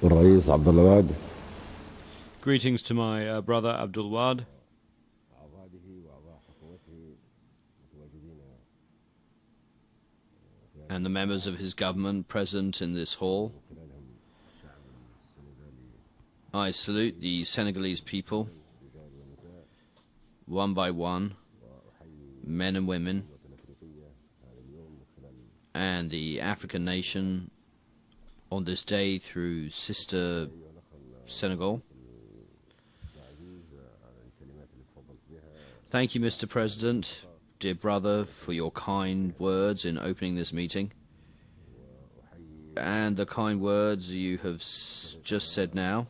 الرئيس عبد الله. Greetings to my brother Abdul Wad and the members of his government present in this hall. I salute the Senegalese people, one by one, men and women, and the African nation on this day through sister Senegal. Thank you, Mr. President, dear brother, for your kind words in opening this meeting, and the kind words you have just said now.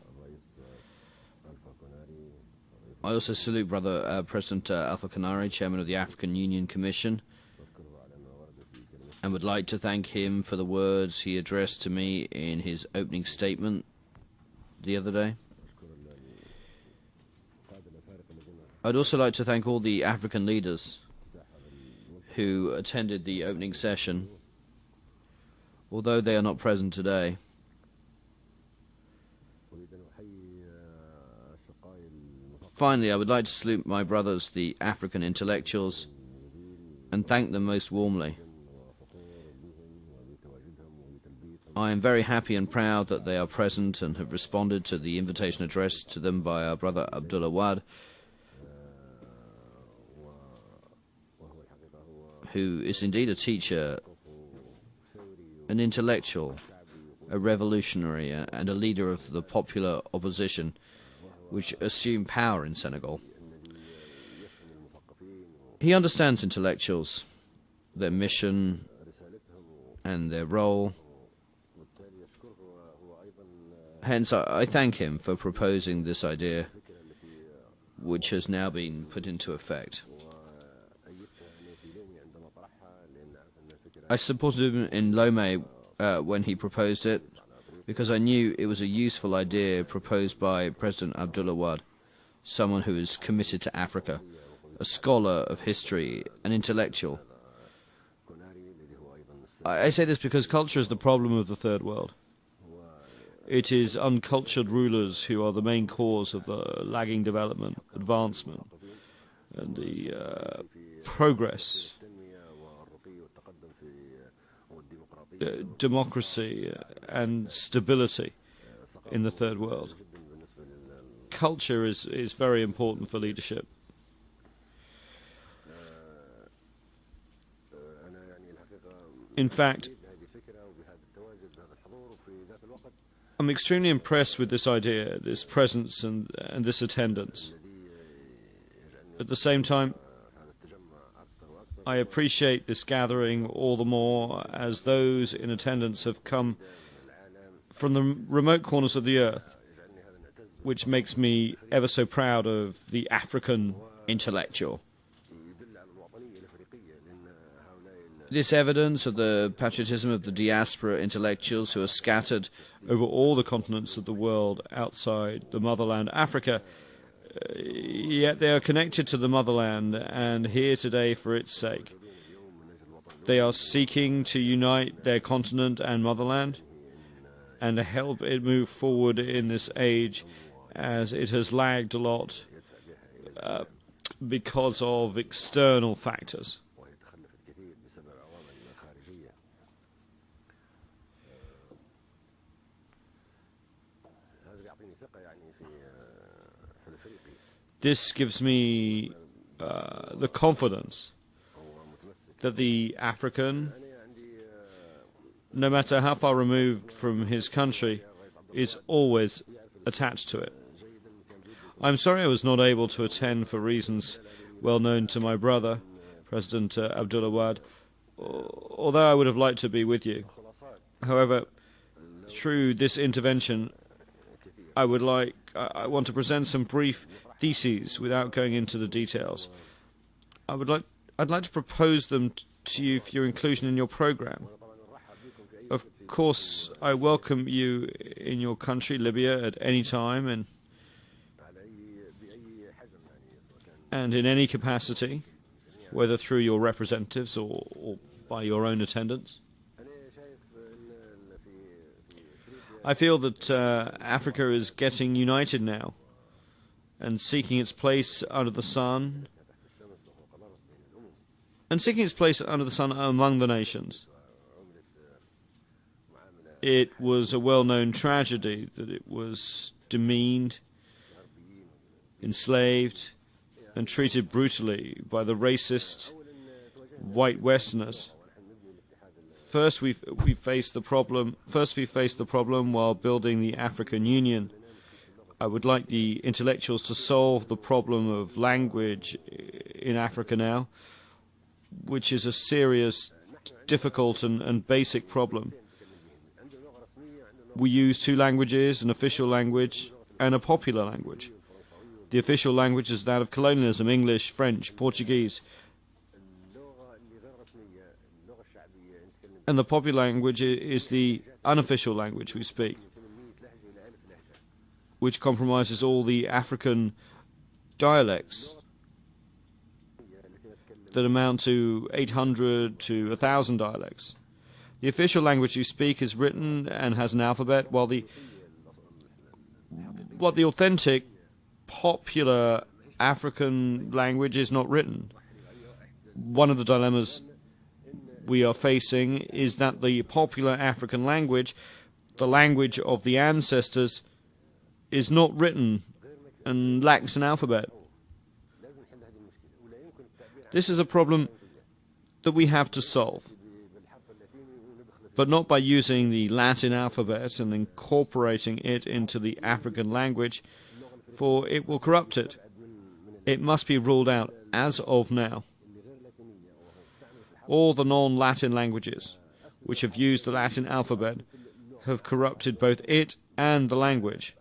I also salute brother President Alpha Canari, Chairman of the African Union Commission, and would like to thank him for the words he addressed to me in his opening statement the other day. I'd also like to thank all the African leaders who attended the opening session, although they are not present today. Finally, I would like to salute my brothers, the African intellectuals, and thank them most warmly. I am very happy and proud that they are present and have responded to the invitation addressed to them by our brother Abdullah Wad, who is indeed a teacher, an intellectual, a revolutionary, and a leader of the popular opposition which assumed power in Senegal. He understands intellectuals, their mission and their role. Hence, I thank him for proposing this idea, which has now been put into effect. I supported him in Lomé when he proposed it, because I knew it was a useful idea proposed by President Abdullah Wad, someone who is committed to Africa, a scholar of history, an intellectual. I say this because culture is the problem of the Third World. It is uncultured rulers who are the main cause of the lagging development, advancement, and the progress, democracy and stability in the Third World. Culture is very important for leadership. In fact, I'm extremely impressed with this idea, this presence and this attendance. At the same time, I appreciate this gathering all the more as those in attendance have come from the remote corners of the earth, which makes me ever so proud of the African intellectual. This evidence of the patriotism of the diaspora intellectuals who are scattered over all the continents of the world outside the motherland Africa, yet they are connected to the motherland and here today for its sake. They are seeking to unite their continent and motherland and to help it move forward in this age, as it has lagged a lot because of external factors. This gives me the confidence that the African, no matter how far removed from his country, is always attached to it. I'm sorry I was not able to attend for reasons well known to my brother, President Abdullah Wad, although I would have liked to be with you. However, through this intervention, I want to present some brief theses without going into the details. I'd like to propose them to you for your inclusion in your program. Of course, I welcome you in your country, Libya, at any time and in any capacity, whether through your representatives or by your own attendance. I feel that Africa is getting united now and seeking its place under the sun, among the nations. It was a well-known tragedy that it was demeaned, enslaved, and treated brutally by the racist white Westerners. First, we faced the problem while building the African Union. I would like the intellectuals to solve the problem of language in Africa now, which is a serious, difficult, and basic problem. We use two languages, an official language and a popular language. The official language is that of colonialism: English, French, Portuguese. And the popular language is the unofficial language we speak, which compromises all the African dialects that amount to 800 to 1,000 dialects. The official language you speak is written and has an alphabet, while the authentic, popular African language is not written. One of the dilemmas we are facing is that the popular African language, the language of the ancestors, is not written and lacks an alphabet. This is a problem that we have to solve, but not by using the Latin alphabet and incorporating it into the African language, for it will corrupt it. It must be ruled out as of now. All the non-Latin languages which have used the Latin alphabet have corrupted both it and the language,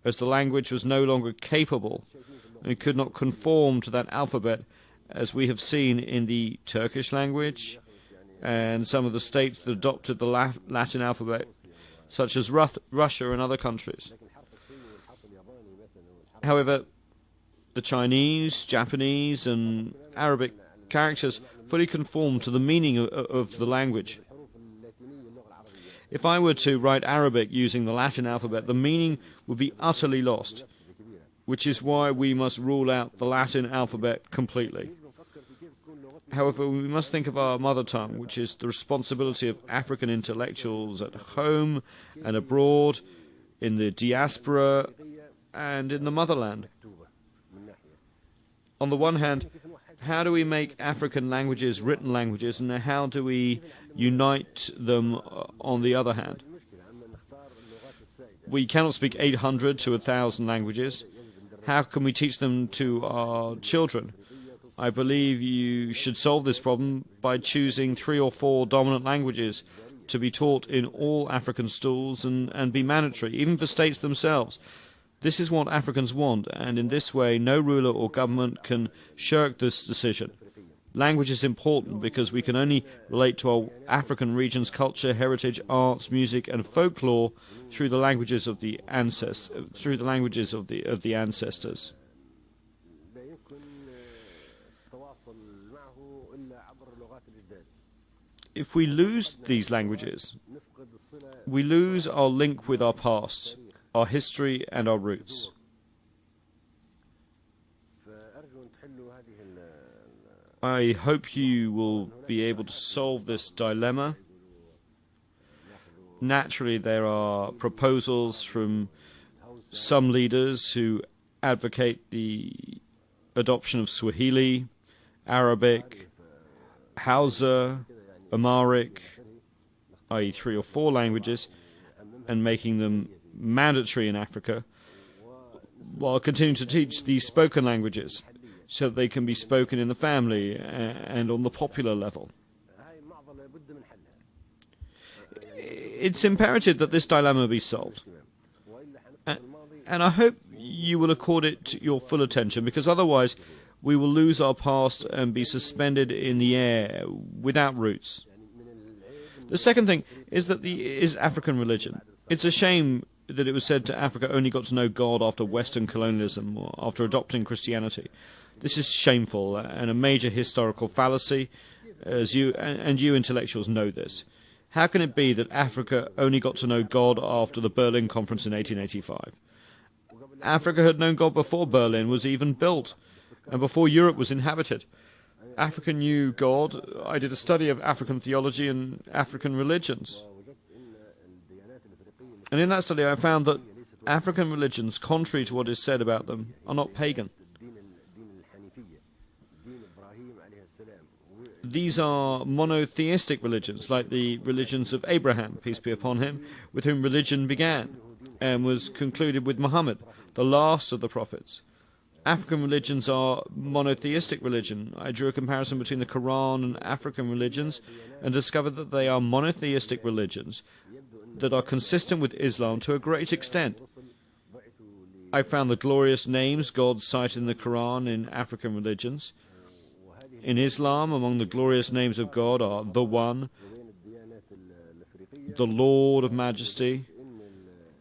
as the language was no longer capable and could not conform to that alphabet, as we have seen in the Turkish language and some of the states that adopted the Latin alphabet, such as Russia and other countries. However, the Chinese, Japanese, and Arabic characters fully conform to the meaning of the language. If I were to write Arabic using the Latin alphabet, the meaning would be utterly lost, which is why we must rule out the Latin alphabet completely. However, we must think of our mother tongue, which is the responsibility of African intellectuals at home and abroad, in the diaspora and in the motherland. On the one hand, how do we make African languages written languages, and how do we unite them on the other hand? We cannot speak 800 to 1,000 languages. How can we teach them to our children? I believe you should solve this problem by choosing 3 or 4 dominant languages to be taught in all African schools and be mandatory, even for states themselves. This is what Africans want, and in this way no ruler or government can shirk this decision. Language is important because we can only relate to our African region's culture, heritage, arts, music, and folklore through the languages of the ancestors. If we lose these languages, we lose our link with our past, our history, and our roots. I hope you will be able to solve this dilemma. Naturally, there are proposals from some leaders who advocate the adoption of Swahili, Arabic, Hausa, Amharic, i.e. 3 or 4 languages, and making them mandatory in Africa, while continuing to teach the spoken languages so that they can be spoken in the family and on the popular level. It's imperative that this dilemma be solved. And I hope you will accord it your full attention, because otherwise we will lose our past and be suspended in the air without roots. The second thing is African religion. It's a shame that it was said that Africa only got to know God after Western colonialism or after adopting Christianity. This is shameful and a major historical fallacy, as you intellectuals know this. How can it be that Africa only got to know God after the Berlin Conference in 1885? Africa had known God before Berlin was even built, and before Europe was inhabited. Africa knew God. I did a study of African theology and African religions. And in that study I found that African religions, contrary to what is said about them, are not pagan. These are monotheistic religions, like the religions of Abraham, peace be upon him, with whom religion began and was concluded with Muhammad, the last of the prophets. African religions are monotheistic religion. I drew a comparison between the Quran and African religions and discovered that they are monotheistic religions that are consistent with Islam to a great extent. I found the glorious names God cited in the Quran in African religions. In Islam, among the glorious names of God are the One, the Lord of Majesty,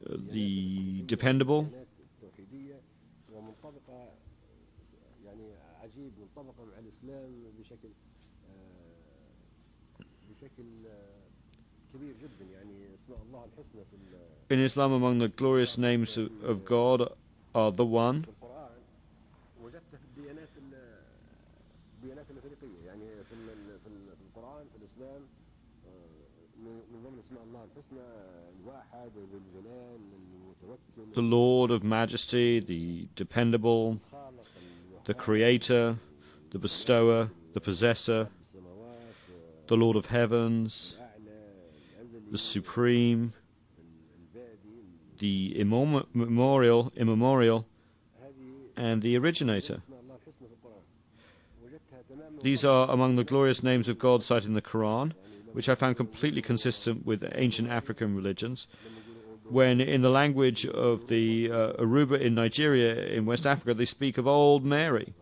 the Dependable, in Islam, among the glorious names of God are the One, the Lord of Majesty, the Dependable, the Creator, the Bestower, the Possessor, the Lord of Heavens, the Supreme, the immemorial, and the Originator. These are among the glorious names of God cited in the Quran, which I found completely consistent with ancient African religions, when in the language of the Yoruba in Nigeria, in West Africa, they speak of Old Mary.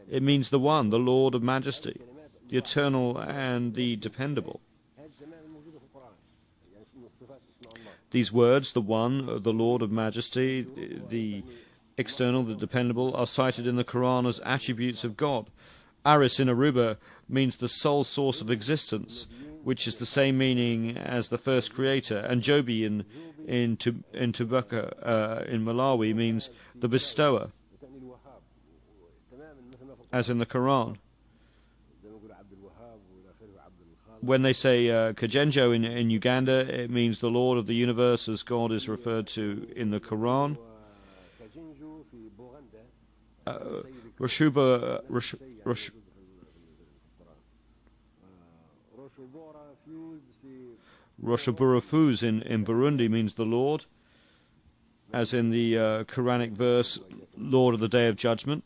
It means the One, the Lord of Majesty, the Eternal and the Dependable. These words, the One, the Lord of Majesty, the External, the Dependable, are cited in the Quran as attributes of God. Aris in Aruba means the sole source of existence, which is the same meaning as the first creator, and Jobi in Tubuka in Malawi means the bestower, as in the Quran. When they say Kajenjo in Uganda, it means the Lord of the universe, as God is referred to in the Quran. Roshabura Fuz in Burundi means the Lord, as in the Quranic verse, Lord of the Day of Judgment.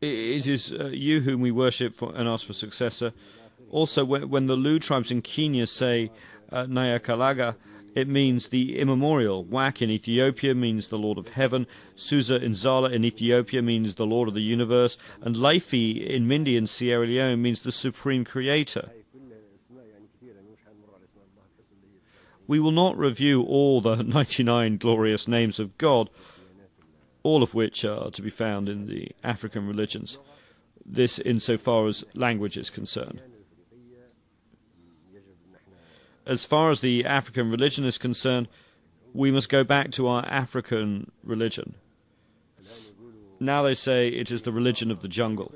It is you whom we worship and ask for successor. Also, when the Lu tribes in Kenya say Nyakalaga, it means the immemorial. Wak in Ethiopia means the Lord of Heaven. Susa in Zala in Ethiopia means the Lord of the Universe. And Laifi in Mindi in Sierra Leone means the Supreme Creator. We will not review all the 99 glorious names of God, all of which are to be found in the African religions. This insofar as language is concerned. As far as the African religion is concerned, we must go back to our African religion. Now they say it is the religion of the jungle.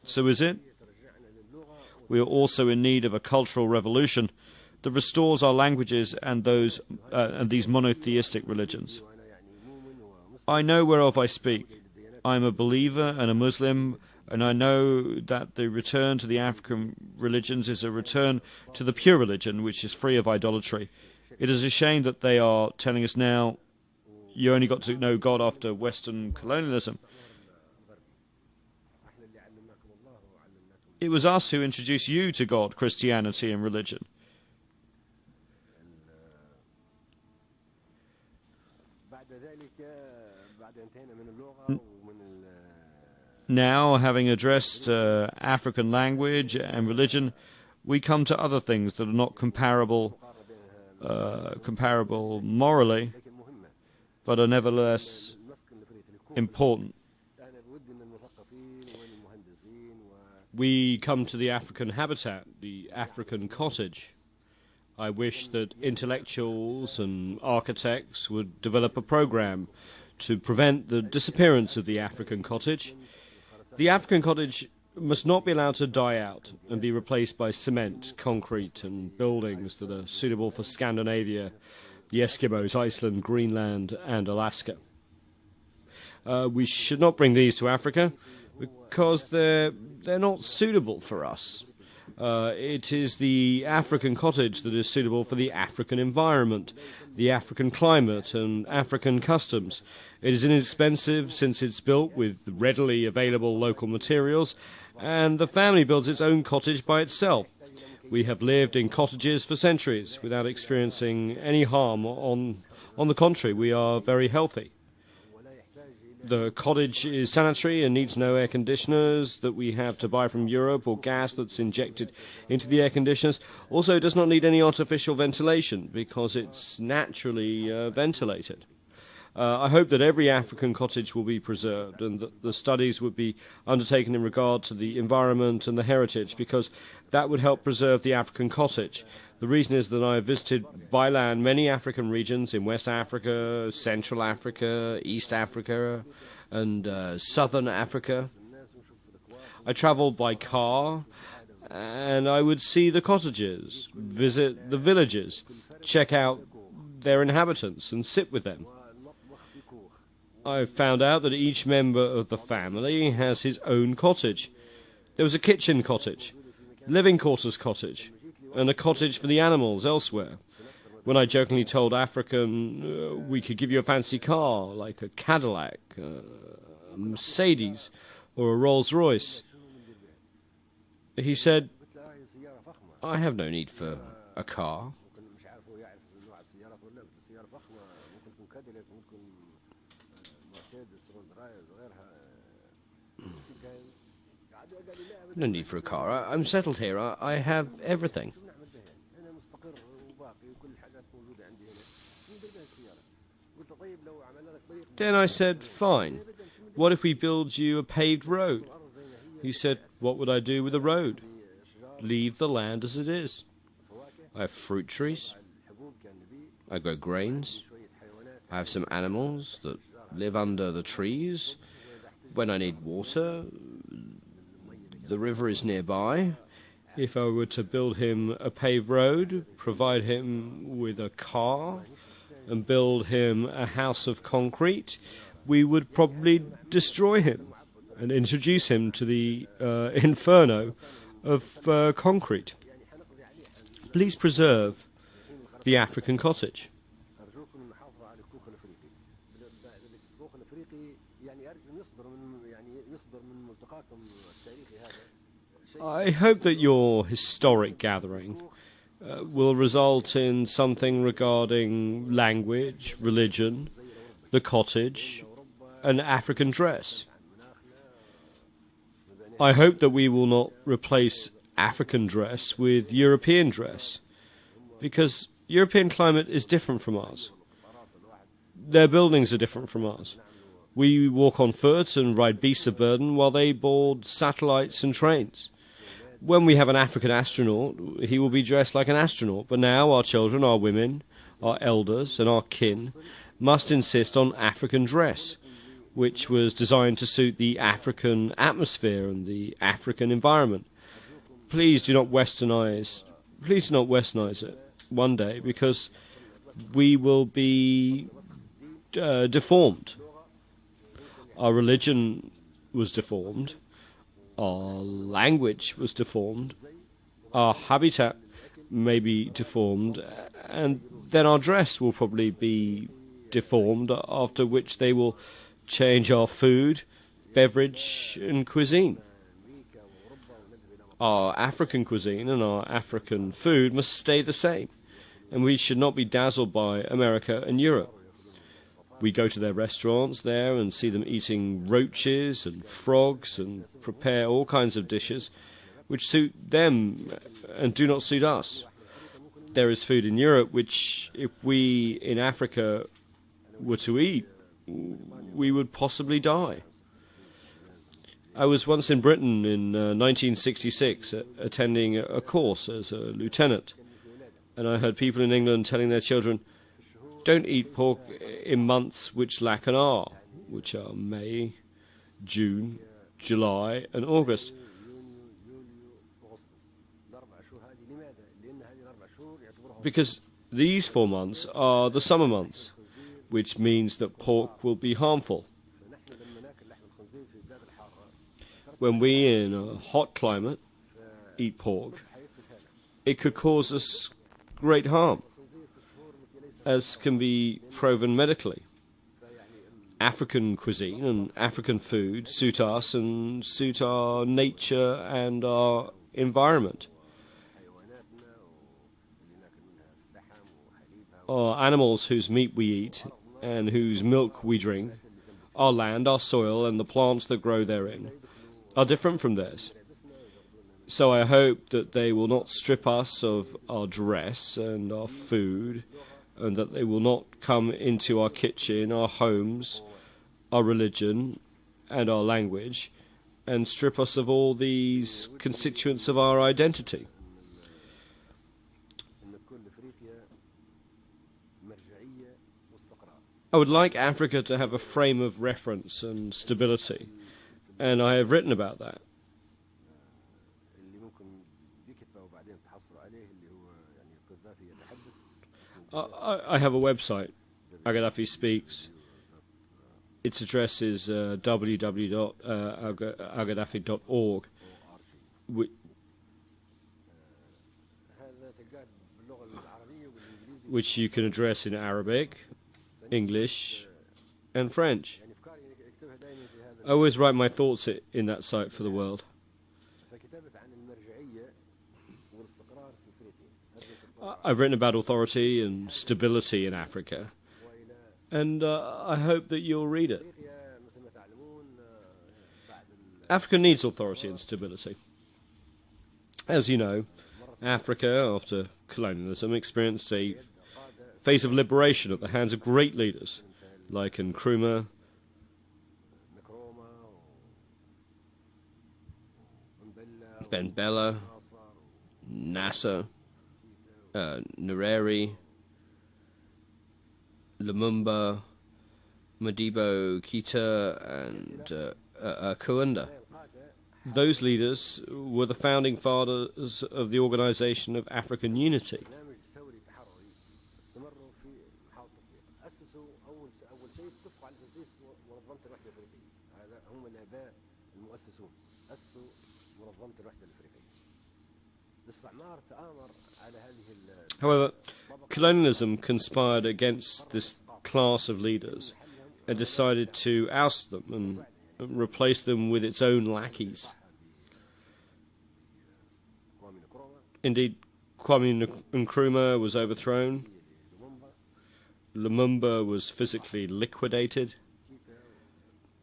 So is it? We are also in need of a cultural revolution that restores our languages and these monotheistic religions. I know whereof I speak. I am a believer and a Muslim, and I know that the return to the African religions is a return to the pure religion, which is free of idolatry. It is a shame that they are telling us now, you only got to know God after Western colonialism. It was us who introduced you to God, Christianity, and religion. Now, having addressed African language and religion, we come to other things that are not comparable morally, but are nevertheless important. We come to the African habitat, the African cottage. I wish that intellectuals and architects would develop a program to prevent the disappearance of the African cottage. The African cottage must not be allowed to die out and be replaced by cement, concrete and buildings that are suitable for Scandinavia, the Eskimos, Iceland, Greenland and Alaska. We should not bring these to Africa because they're not suitable for us. It is the African cottage that is suitable for the African environment, the African climate and African customs. It is inexpensive since it's built with readily available local materials, and the family builds its own cottage by itself. We have lived in cottages for centuries without experiencing any harm. On the contrary, we are very healthy. The cottage is sanitary and needs no air conditioners that we have to buy from Europe or gas that's injected into the air conditioners. Also, it does not need any artificial ventilation because it's naturally ventilated. I hope that every African cottage will be preserved and that the studies would be undertaken in regard to the environment and the heritage, because that would help preserve the African cottage. The reason is that I have visited by land many African regions in West Africa, Central Africa, East Africa, and Southern Africa. I travelled by car, and I would see the cottages, visit the villages, check out their inhabitants, and sit with them. I found out that each member of the family has his own cottage. There was a kitchen cottage, living quarters cottage, and a cottage for the animals elsewhere. When I jokingly told African, we could give you a fancy car, like a Cadillac, a Mercedes, or a Rolls-Royce, he said, I have no need for a car. No need for a car. I'm settled here. I have everything. Then I said, fine. What if we build you a paved road? He said, what would I do with a road? Leave the land as it is. I have fruit trees. I grow grains. I have some animals that live under the trees. When I need water, the river is nearby. If I were to build him a paved road, provide him with a car, and build him a house of concrete, we would probably destroy him and introduce him to the inferno of concrete. Please preserve the African cottage. I hope that your historic gathering will result in something regarding language, religion, the cottage, and African dress. I hope that we will not replace African dress with European dress, because European climate is different from ours. Their buildings are different from ours. We walk on foot and ride beasts of burden while they board satellites and trains. When we have an African astronaut, he will be dressed like an astronaut. But now our children, our women, our elders and our kin must insist on African dress, which was designed to suit the African atmosphere and the African environment. Please do not westernize it one day, because we will be deformed. Our religion was deformed. Our language was deformed, our habitat may be deformed, and then our dress will probably be deformed, after which they will change our food, beverage, and cuisine. Our African cuisine and our African food must stay the same, and we should not be dazzled by America and Europe. We go to their restaurants there and see them eating roaches and frogs and prepare all kinds of dishes which suit them and do not suit us. There is food in Europe which, if we in Africa were to eat, we would possibly die. I was once in Britain in 1966 attending a course as a lieutenant, and I heard people in England telling their children, don't eat pork in months which lack an R, which are May, June, July and August. Because these 4 months are the summer months, which means that pork will be harmful. When we, in a hot climate, eat pork, it could cause us great harm, as can be proven medically. African cuisine and African food suit us and suit our nature and our environment. Our animals whose meat we eat and whose milk we drink, our land, our soil and the plants that grow therein are different from theirs. So I hope that they will not strip us of our dress and our food, and that they will not come into our kitchen, our homes, our religion and our language, and strip us of all these constituents of our identity. I would like Africa to have a frame of reference and stability, and I have written about that. I have a website, Al Gaddafi Speaks. Its address is www.algaddafi.org, which you can address in Arabic, English and French. I always write my thoughts in that site for the world. I've written about authority and stability in Africa, and I hope that you'll read it. Africa needs authority and stability. As you know, Africa, after colonialism, experienced a phase of liberation at the hands of great leaders like Nkrumah, Ben Bella, Nasser, Nyerere, Lumumba, Modibo Keita and Kaunda. Those leaders were the founding fathers of the Organization of African Unity. However, colonialism conspired against this class of leaders and decided to oust them and replace them with its own lackeys. Indeed, Kwame Nkrumah was overthrown, Lumumba was physically liquidated,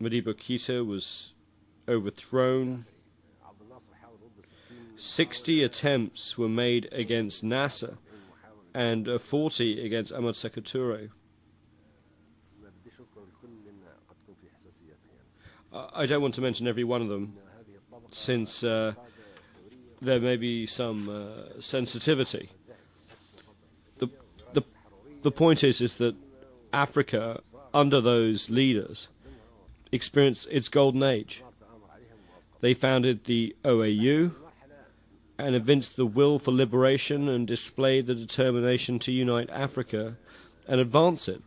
Modibo Keita was overthrown, 60 attempts were made against Nasser and 40 against Ahmed Sékou Touré. I don't want to mention every one of them, since there may be some sensitivity. The point is that Africa, under those leaders, experienced its golden age. They founded the OAU and evinced the will for liberation and displayed the determination to unite Africa and advance it,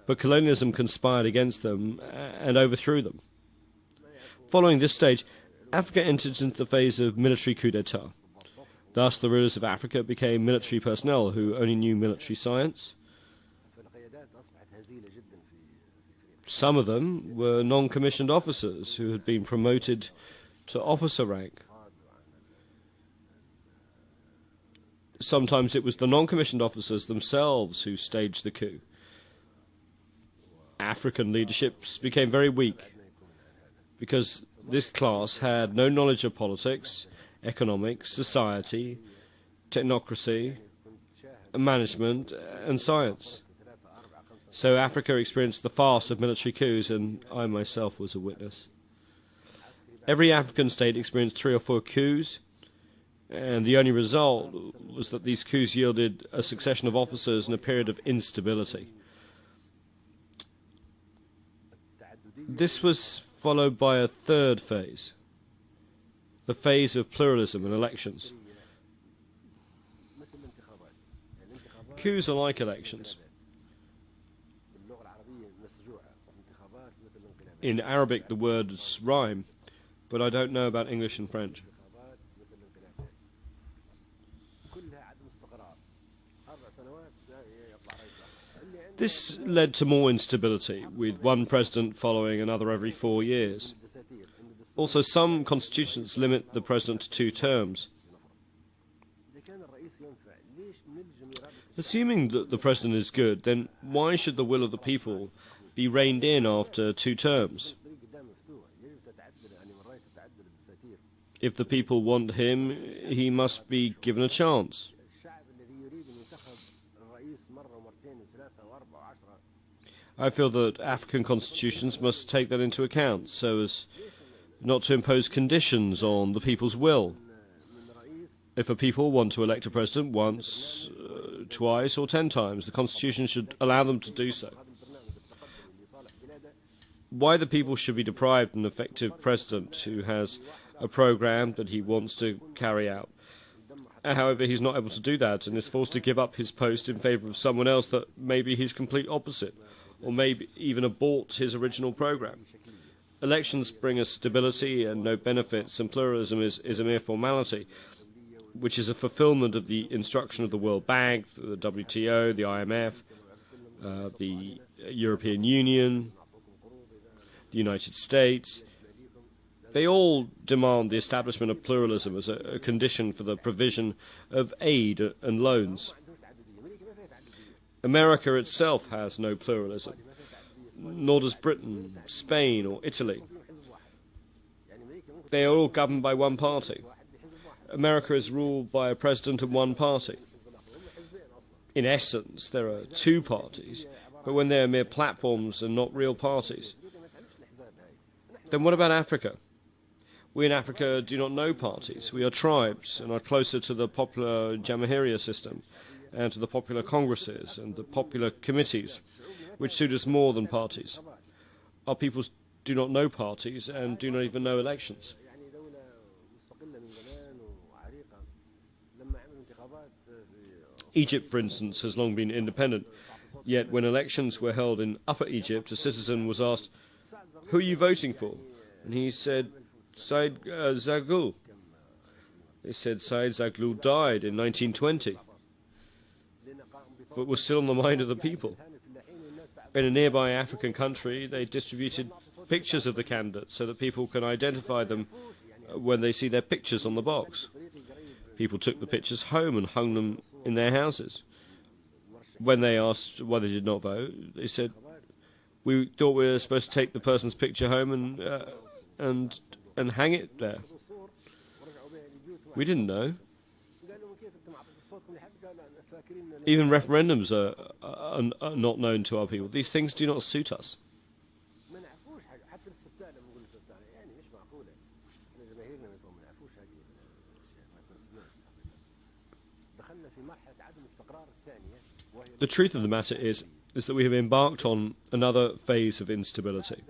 but colonialism conspired against them and overthrew them. Following this stage, Africa entered into the phase of military coup d'etat. Thus, the rulers of Africa became military personnel who only knew military science. Some of them were non-commissioned officers who had been promoted to officer rank. Sometimes it was the non-commissioned officers themselves who staged the coup. African leaderships became very weak because this class had no knowledge of politics, economics, society, technocracy, management and science. So Africa experienced the farce of military coups, and I myself was a witness. Every African state experienced 3 or 4 coups, and the only result was that these coups yielded a succession of officers and a period of instability. This was followed by a third phase, the phase of pluralism and elections. Coups are like elections. In Arabic the words rhyme, but I don't know about English and French. This led to more instability, with one president following another every 4 years. Also, some constitutions limit the president to 2 terms. Assuming that the president is good, then why should the will of the people be reined in after 2 terms? If the people want him, he must be given a chance. I feel that African constitutions must take that into account, so as not to impose conditions on the people's will. If a people want to elect a president once, twice, or 10 times, the constitution should allow them to do so. Why the people should be deprived of an effective president who has a program that he wants to carry out? However, he's not able to do that and is forced to give up his post in favour of someone else that may be his complete opposite, or maybe even abort his original program. Elections bring us stability and no benefits, and pluralism is a mere formality, which is a fulfillment of the instruction of the World Bank, the WTO, the IMF, the European Union, the United States. They all demand the establishment of pluralism as a condition for the provision of aid and loans. America itself has no pluralism, nor does Britain, Spain, or Italy. They are all governed by one party. America is ruled by a president and one party. In essence, there are 2 parties, but when they are mere platforms and not real parties. Then what about Africa? We in Africa do not know parties. We are tribes and are closer to the popular Jamahiriya system and to the popular congresses and the popular committees, which suit us more than parties. Our peoples do not know parties and do not even know elections. Egypt, for instance, has long been independent, yet when elections were held in Upper Egypt, a citizen was asked, "Who are you voting for?" And he said, "Said Zaghloul." They said Said Zaghloul died in 1920, but was still on the mind of the people. In a nearby African country, they distributed pictures of the candidates so that people can identify them when they see their pictures on the box. People took the pictures home and hung them in their houses. When they asked why they did not vote, they said, "We thought we were supposed to take the person's picture home and hang it there. We didn't know." Even referendums are not known to our people. These things do not suit us. The truth of the matter is that we have embarked on another phase of instability.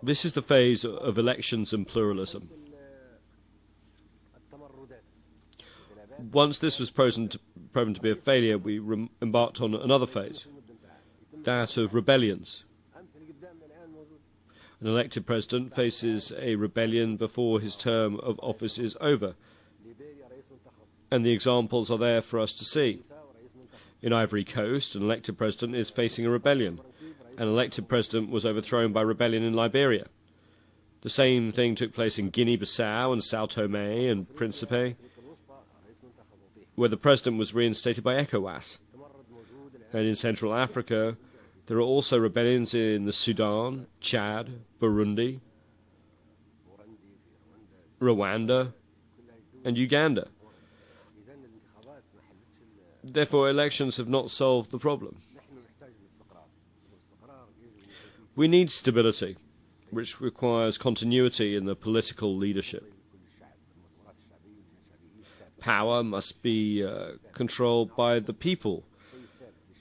This is the phase of elections and pluralism. Once this was proven to be a failure, we embarked on another phase, that of rebellions. An elected president faces a rebellion before his term of office is over, and the examples are there for us to see. In Ivory Coast, an elected president is facing a rebellion. An elected president was overthrown by rebellion in Liberia. The same thing took place in Guinea-Bissau and São Tomé and Príncipe, where the president was reinstated by ECOWAS. And in Central Africa, there are also rebellions in the Sudan, Chad, Burundi, Rwanda, and Uganda. Therefore, elections have not solved the problem. We need stability, which requires continuity in the political leadership. Power must be controlled by the people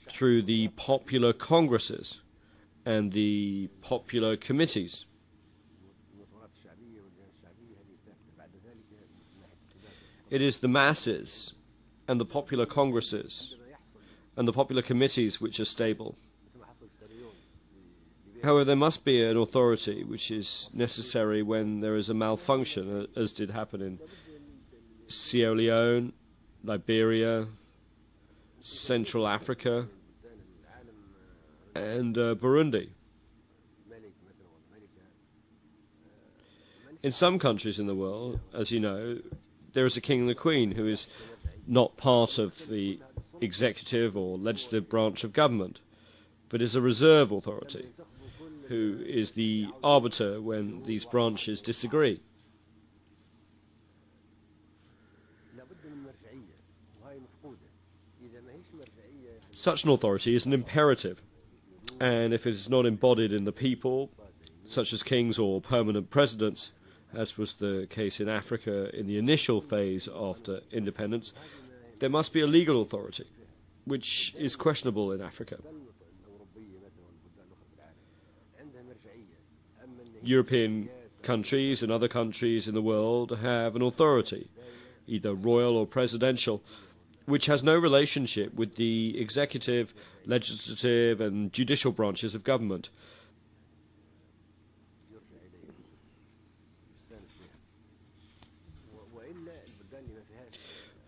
through the popular congresses and the popular committees. It is the masses and the popular congresses and the popular committees which are stable. However, there must be an authority which is necessary when there is a malfunction, as did happen in Sierra Leone, Liberia, Central Africa, and Burundi. In some countries in the world, as you know, there is a king and a queen who is not part of the executive or legislative branch of government, but is a reserve authority who is the arbiter when these branches disagree. Such an authority is an imperative, and if it is not embodied in the people, such as kings or permanent presidents, as was the case in Africa in the initial phase after independence, there must be a legal authority, which is questionable in Africa. European countries and other countries in the world have an authority, either royal or presidential, which has no relationship with the executive, legislative and judicial branches of government.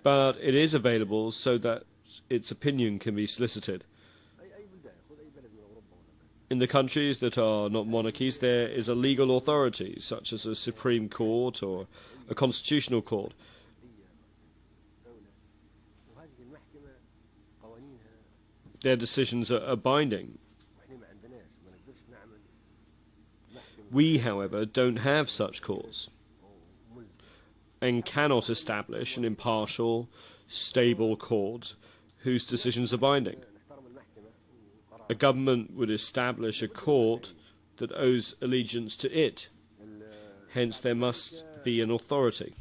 But it is available so that its opinion can be solicited. In the countries that are not monarchies, there is a legal authority, such as a Supreme Court or a constitutional court. Their decisions are binding. We, however, don't have such courts and cannot establish an impartial, stable court whose decisions are binding. A government would establish a court that owes allegiance to it. Hence, there must be an authority.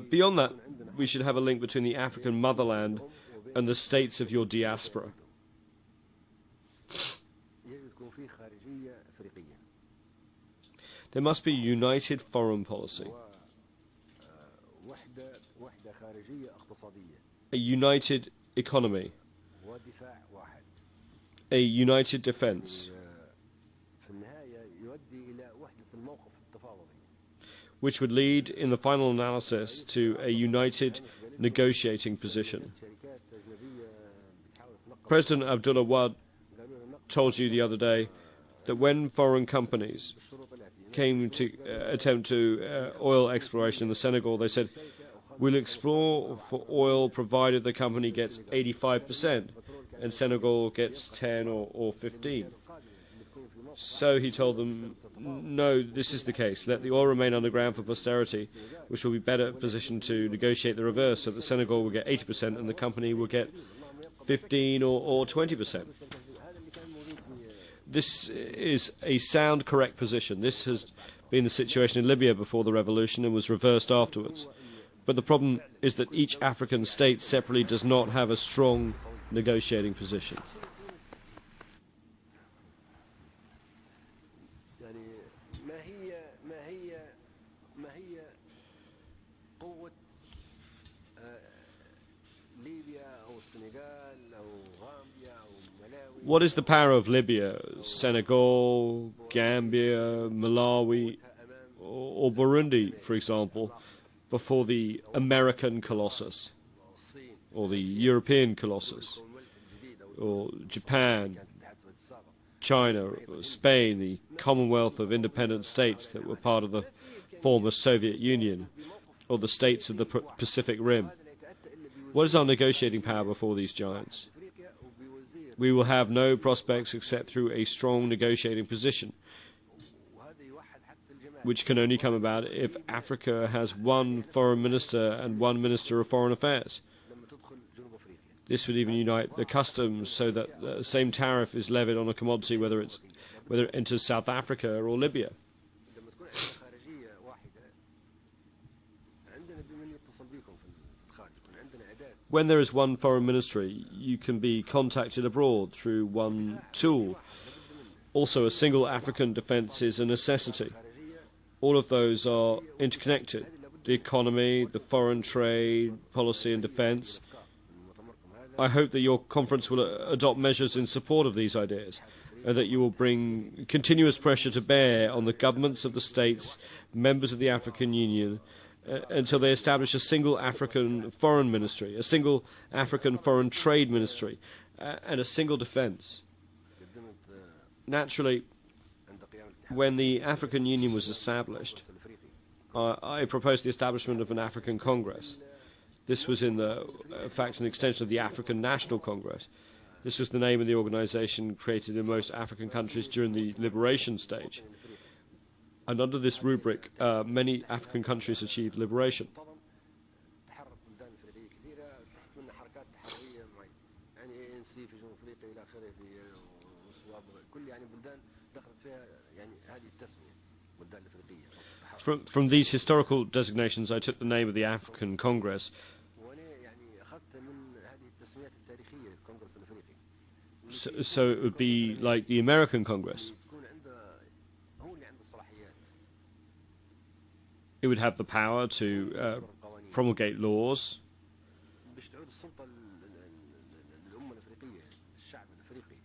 Beyond that, we should have a link between the African motherland and the states of your diaspora. There must be a united foreign policy, a united economy, a united defense, which would lead in the final analysis to a united negotiating position. President Abdullah Wade told you the other day that when foreign companies came to attempt to oil exploration in the Senegal, they said, "We'll explore for oil provided the company gets 85% and Senegal gets 10 or 15. So he told them, no, this is the case. Let the oil remain underground for posterity, which will be better positioned to negotiate the reverse, so that Senegal will get 80% and the company will get 15 or 20%. This is a sound, correct position. This has been the situation in Libya before the revolution and was reversed afterwards. But the problem is that each African state separately does not have a strong negotiating position. What is the power of Libya, Senegal, Gambia, Malawi, or Burundi, for example, before the American Colossus, or the European Colossus, or Japan, China, or Spain, the Commonwealth of Independent States that were part of the former Soviet Union, or the states of the Pacific Rim? What is our negotiating power before these giants? We will have no prospects except through a strong negotiating position. which can only come about if Africa has one foreign minister and one minister of foreign affairs. This would even unite the customs so that the same tariff is levied on a commodity whether it enters South Africa or Libya. When there is one foreign ministry, you can be contacted abroad through one tool. Also, a single African defence is a necessity. All of those are interconnected. The economy, the foreign trade, policy and defence. I hope that your conference will adopt measures in support of these ideas, and that you will bring continuous pressure to bear on the governments of the states, members of the African Union, until they establish a single African foreign ministry, a single African foreign trade ministry, and a single defence. Naturally, when the African Union was established, I proposed the establishment of an African Congress. This was in fact an extension of the African National Congress. This was the name of the organisation created in most African countries during the liberation stage. And under this rubric, many African countries achieved liberation. From these historical designations, I took the name of the African Congress. So it would be like the American Congress. It would have the power to promulgate laws.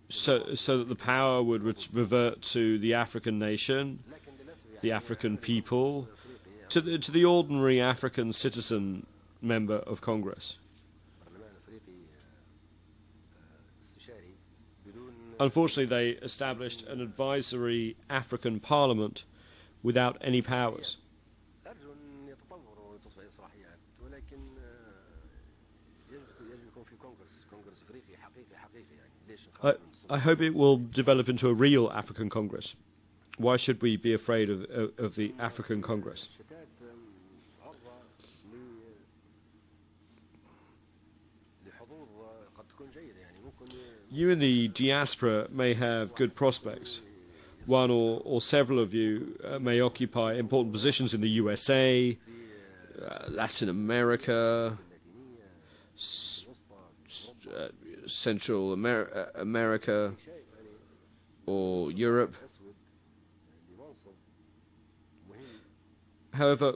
So that the power would revert to the African nation, the African people, to the ordinary African citizen member of Congress. Unfortunately, they established an advisory African parliament without any powers. I hope it will develop into a real African Congress. Why should we be afraid of the African Congress? You in the diaspora may have good prospects. One or several of you may occupy important positions in the USA, Latin America, Central America, or Europe. However,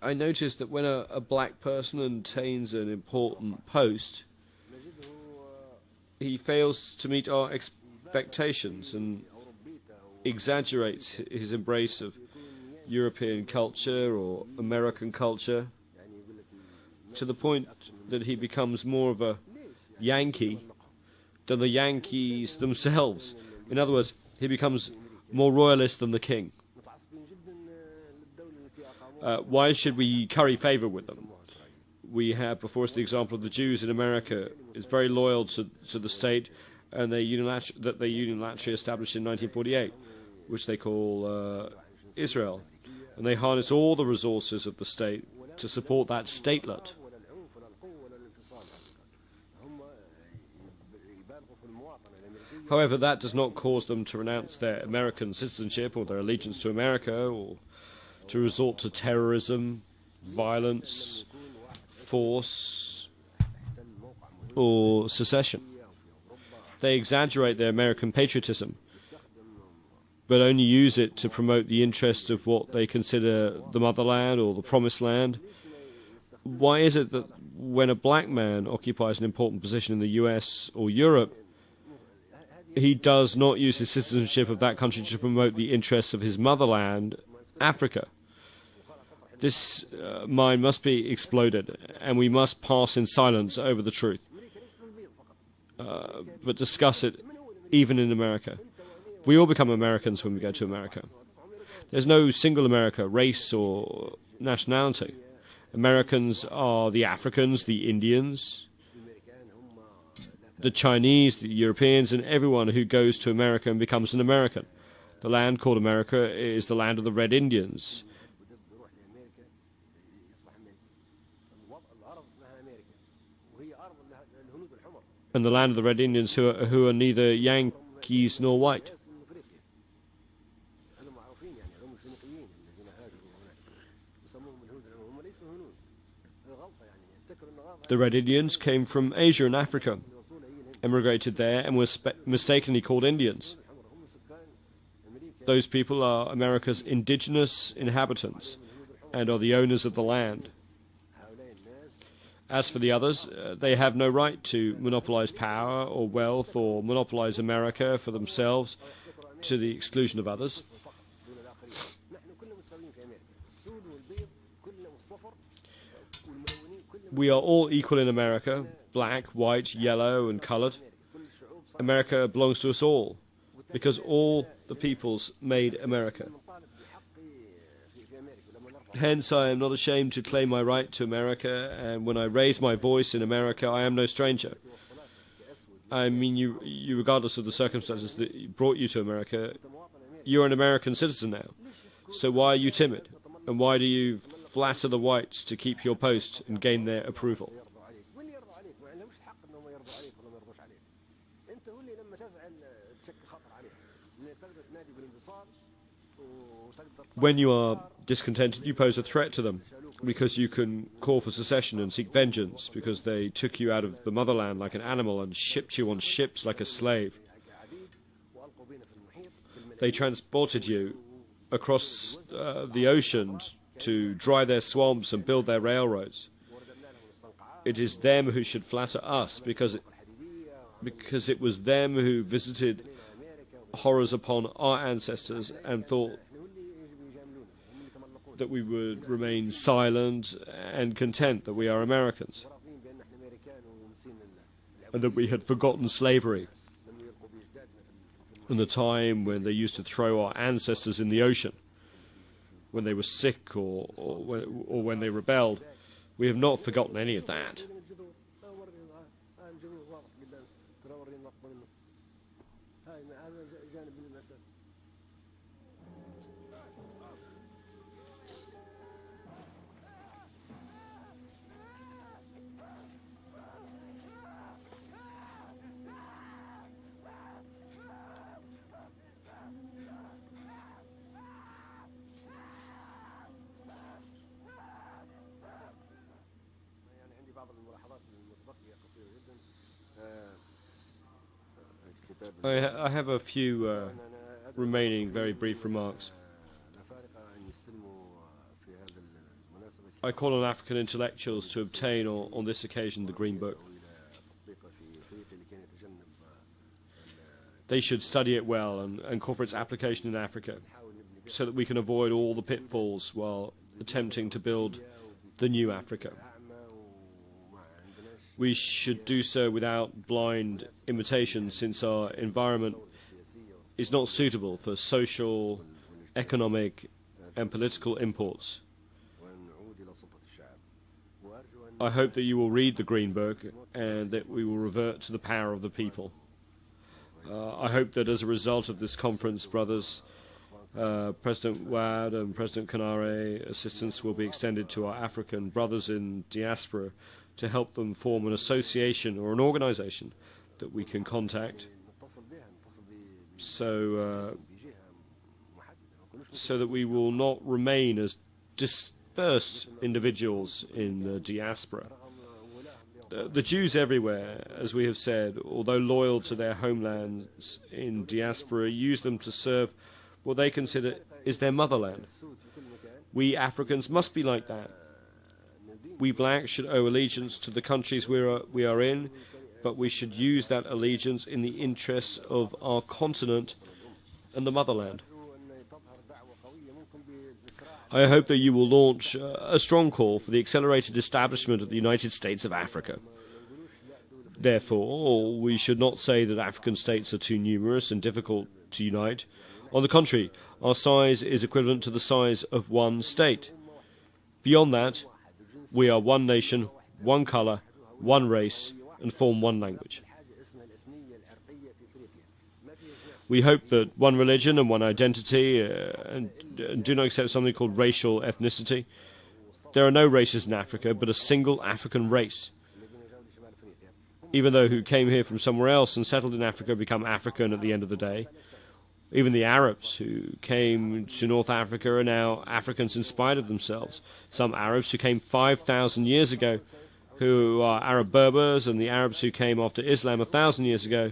I noticed that when a black person attains an important post, he fails to meet our expectations and exaggerates his embrace of European culture or American culture to the point that he becomes more of a Yankee than the Yankees themselves. In other words, he becomes more royalist than the king. Why should we curry favour with them? We have before us the example of the Jews in America is very loyal to the state, and they unilaterally established in 1948, which they call Israel, and they harness all the resources of the state to support that statelet. However, that does not cause them to renounce their American citizenship or their allegiance to America, or to resort to terrorism, violence, force, or secession. They exaggerate their American patriotism, but only use it to promote the interests of what they consider the motherland or the promised land. Why is it that when a black man occupies an important position in the US or Europe, he does not use his citizenship of that country to promote the interests of his motherland, Africa? This mine must be exploded, and we must pass in silence over the truth, but discuss it even in America. We all become Americans when we go to America. There's no single America, race or nationality. Americans are the Africans, the Indians, the Chinese, the Europeans, and everyone who goes to America and becomes an American. The land called America is the land of the Red Indians. And the land of the Red Indians who are neither Yankees nor white. The Red Indians came from Asia and Africa, emigrated there, and were mistakenly called Indians. Those people are America's indigenous inhabitants and are the owners of the land. As for the others, they have no right to monopolize power or wealth or monopolize America for themselves to the exclusion of others. We are all equal in America, black, white, yellow, and colored. America belongs to us all, because all the peoples made America. Hence, I am not ashamed to claim my right to America, and when I raise my voice in America, I am no stranger. I mean, you regardless of the circumstances that brought you to America, you're an American citizen now. So why are you timid? And why do you flatter the whites to keep your post and gain their approval? When you are discontented, you pose a threat to them, because you can call for secession and seek vengeance, because they took you out of the motherland like an animal and shipped you on ships like a slave. They transported you across the ocean to dry their swamps and build their railroads. It is them who should flatter us, because it was them who visited horrors upon our ancestors and thought that we would remain silent and content that we are Americans, and that we had forgotten slavery and the time when they used to throw our ancestors in the ocean when they were sick or when they rebelled. We have not forgotten any of that. I have a few remaining very brief remarks. I call on African intellectuals to obtain, on this occasion, the Green Book. They should study it well and call for its application in Africa, so that we can avoid all the pitfalls while attempting to build the new Africa. We should do so without blind imitation, since our environment is not suitable for social, economic, and political imports. I hope that you will read the Green Book and that we will revert to the power of the people. I hope that as a result of this conference, brothers, President Wad and President Kanare, assistance will be extended to our African brothers in Diaspora to help them form an association or an organization that we can contact, so that we will not remain as dispersed individuals in the diaspora. The Jews everywhere, as we have said, although loyal to their homelands in diaspora, use them to serve what they consider is their motherland. We Africans must be like that. We blacks should owe allegiance to the countries we are in, but we should use that allegiance in the interests of our continent and the motherland. I hope that you will launch a strong call for the accelerated establishment of the United States of Africa. Therefore, we should not say that African states are too numerous and difficult to unite. On the contrary, our size is equivalent to the size of one state. Beyond that, we are one nation, one color, one race, and form one language. We hope that one religion and one identity, and do not accept something called racial ethnicity. There are no races in Africa, but a single African race. Even though who came here from somewhere else and settled in Africa become African at the end of the day. Even the Arabs who came to North Africa are now Africans in spite of themselves. Some Arabs who came 5,000 years ago, who are Arab Berbers, and the Arabs who came after Islam 1,000 years ago,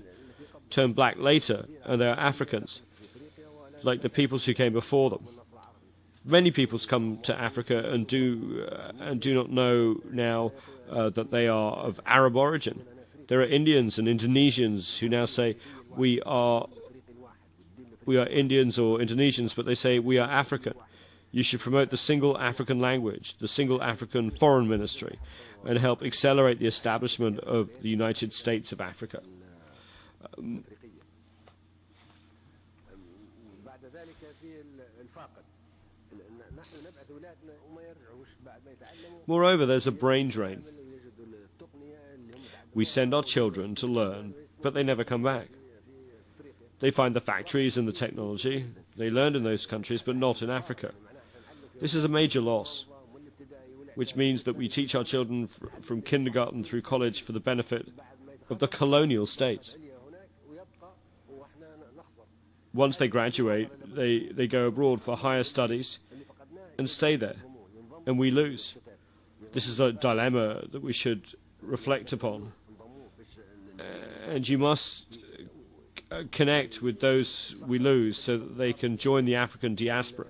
turned black later, and they are Africans, like the peoples who came before them. Many peoples come to Africa and do not know now that they are of Arab origin. There are Indians and Indonesians who now say we are Indians or Indonesians, but they say we are African. You should promote the single African language, the single African foreign ministry, and help accelerate the establishment of the United States of Africa. Moreover, there's a brain drain. We send our children to learn, but they never come back. They find the factories and the technology they learned in those countries, but not in Africa. This is a major loss, which means that we teach our children from kindergarten through college for the benefit of the colonial states. Once they graduate, they go abroad for higher studies and stay there, and we lose. This is a dilemma that we should reflect upon. And you must connect with those we lose so that they can join the African diaspora.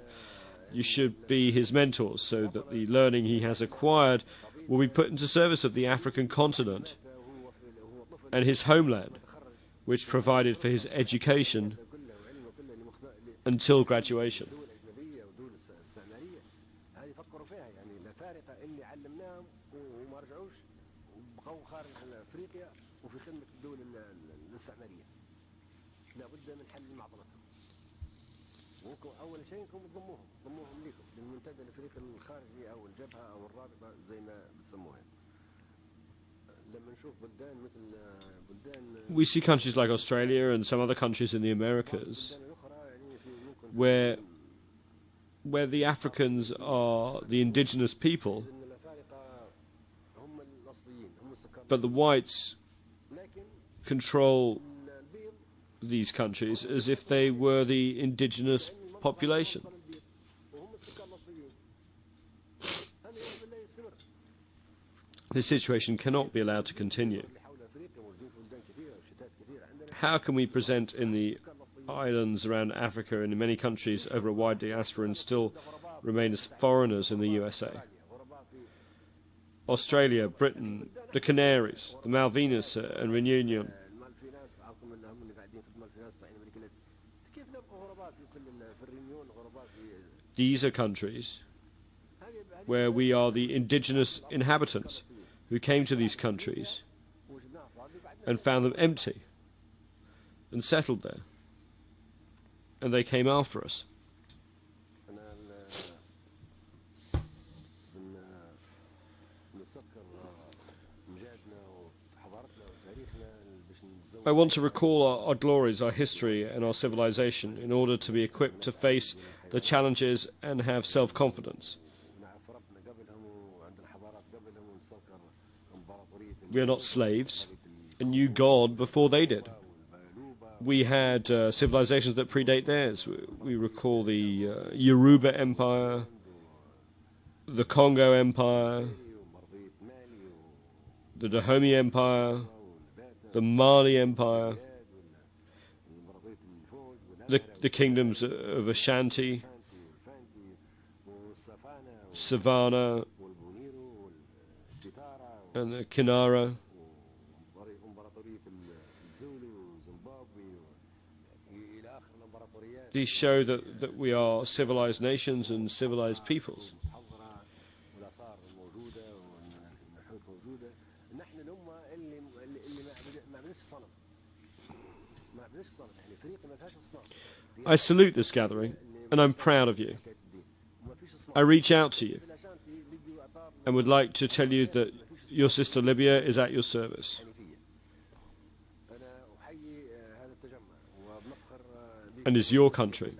You should be his mentors so that the learning he has acquired will be put into service of the African continent and his homeland, which provided for his education until graduation. We see countries like Australia and some other countries in the Americas where the Africans are the indigenous people, but the whites control these countries as if they were the indigenous population. This situation cannot be allowed to continue. How can we present in the islands around Africa and in many countries over a wide diaspora and still remain as foreigners in the USA? Australia, Britain, the Canaries, the Malvinas and Reunion. These are countries where we are the indigenous inhabitants who came to these countries and found them empty and settled there. And they came after us. I want to recall our glories, our history and our civilization in order to be equipped to face the challenges and have self-confidence. We are not slaves and knew God before they did. We had civilizations that predate theirs. We recall the Yoruba Empire, the Congo Empire, the Dahomey Empire, the Mali Empire, the kingdoms of Ashanti, Savannah, and the Kinara. These show that we are civilized nations and civilized peoples. I salute this gathering, and I'm proud of you. I reach out to you and would like to tell you that your sister Libya is at your and is your country.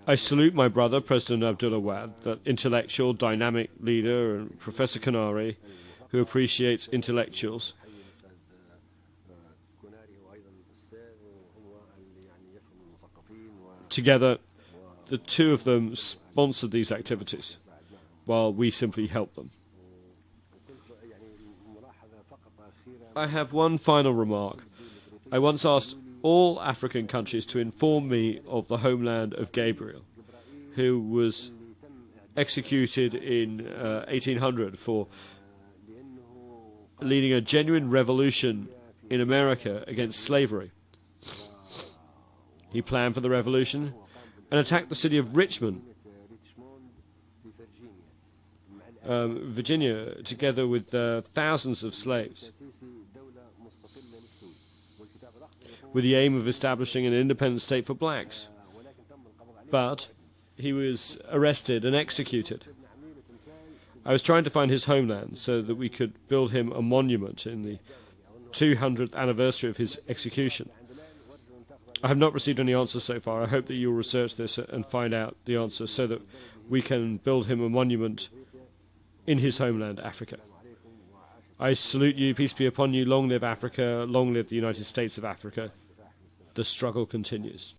I salute my brother, President Abdullah Wad, that intellectual, dynamic leader, and Professor Kanari, who appreciates intellectuals. Together, the two of them sponsored these activities, while we simply helped them. I have one final remark. I once asked all African countries to inform me of the homeland of Gabriel, who was executed in 1800 for leading a genuine revolution in America against slavery. He planned for the revolution and attacked the city of Richmond, Virginia, together with thousands of slaves, with the aim of establishing an independent state for blacks. But he was arrested and executed. I was trying to find his homeland so that we could build him a monument in the 200th anniversary of his execution. I have not received any answers so far. I hope that you will research this and find out the answer so that we can build him a monument in his homeland, Africa. I salute you. Peace be upon you. Long live Africa. Long live the United States of Africa. The struggle continues.